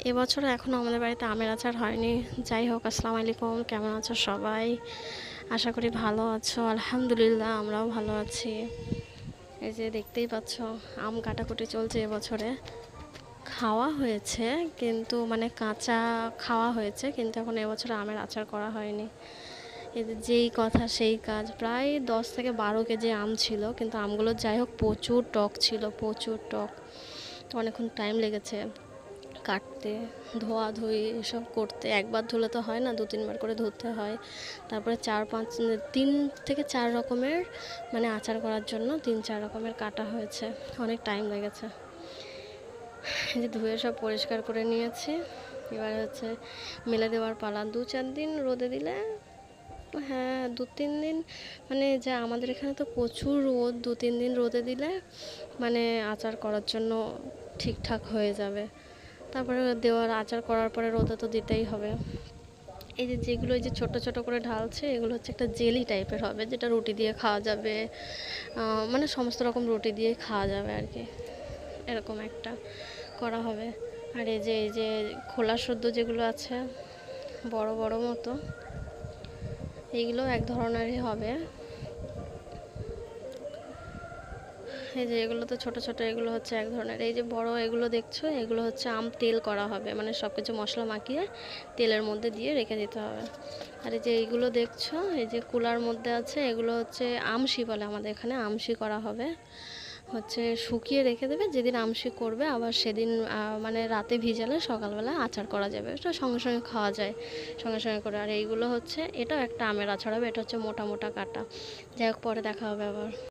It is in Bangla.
এবছরও এখনও আমাদের বাড়িতে আমের আচার হয়নি। যাই হোক, আসসালামু আলাইকুম, কেমন আছো সবাই? আশা করি ভালো আছো। আলহামদুলিল্লাহ, আমরাও ভালো আছি। এই যে দেখতেই পাচ্ছ, আম কাটাকুটি চলছে এবছরে। খাওয়া হয়েছে, কিন্তু মানে কাঁচা খাওয়া হয়েছে, কিন্তু এখন এবছর আমের আচার করা হয়নি। এদের যেই কথা সেই কাজ, প্রায় 10 থেকে 12 কেজি আম ছিল, কিন্তু আমগুলো যাই হোক প্রচুর টক ছিল, প্রচুর টক। তো অনেকক্ষণ টাইম লেগেছে কাটতে, ধোয়াধুয়ি এসব করতে। একবার ধুলে তো হয় না, 2-3 বার করে ধুতে হয়। তারপরে 3 থেকে 4 রকমের মানে আচার করার জন্য 3-4 রকমের কাটা হয়েছে, অনেক টাইম লেগেছে। এই যে ধুয়ে সব পরিষ্কার করে নিয়েছি, এবার হচ্ছে মেলে দেওয়ার পালা। 2-4 দিন রোদে দিলে, হ্যাঁ 2-3 দিন, মানে যা আমাদের এখানে তো প্রচুর রোদ, 2-3 দিন রোদে দিলে মানে আচার করার জন্য ঠিকঠাক হয়ে যাবে। তারপরে দেওয়ার আচার করার পরে রোদে তো দিতেই হবে। এই যে যেগুলো এই যে ছোট ছোট করে ঢালছে, এগুলো হচ্ছে একটা জেলি টাইপের হবে, যেটা রুটি দিয়ে খাওয়া যাবে, মানে সমস্ত রকম রুটি দিয়ে খাওয়া যাবে আর কি, এরকম একটা করা হবে। আর এই যে খোলা সদ্য যেগুলো আছে, বড় বড় মতো, এইগুলো এক ধরনেরই হবে। এই যে এগুলো তো ছোট ছোট, এগুলো হচ্ছে এক ধরনের। এই যে বড় এগুলো দেখছো, এগুলো হচ্ছে আম তেল করা হবে, মানে সব কিছু মশলা মাখিয়ে তেলের মধ্যে দিয়ে রেখে দিতে হবে। আর এই যে এইগুলো দেখছো, এই যে কুলার মধ্যে আছে, এগুলো হচ্ছে আমশি বলে আমাদের এখানে, আমশি করা হবে। হচ্ছে শুকিয়ে রেখে দেবে, যেদিন আমশি করবে আবার সেদিন মানে রাতে ভিজালে সকালবেলা আচার করা যাবে, এটা সঙ্গে সঙ্গে খাওয়া যায় সঙ্গে সঙ্গে করে। আর এইগুলো হচ্ছে, এটাও একটা আমের আচার হবে, এটা হচ্ছে মোটা মোটা কাটা। যাই হোক, পরে দেখা হবে আবার।